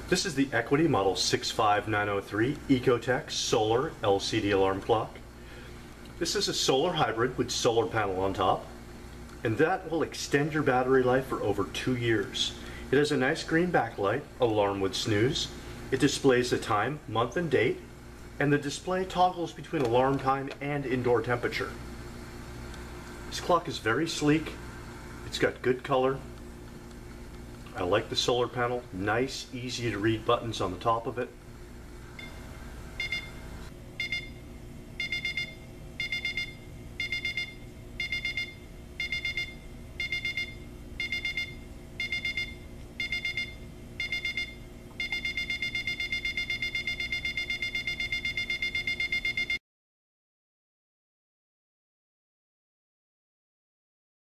This is the Equity Model 65903 EcoTech Solar LCD Alarm Clock. This is a solar hybrid with solar panel on top, and that will extend your battery life for over 2 years. It has a nice green backlight, alarm with snooze. It displays the time, month, and date, and the display toggles between alarm time and indoor temperature. This clock is very sleek. It's got good color. I like the solar panel, nice, easy to read buttons on the top of it.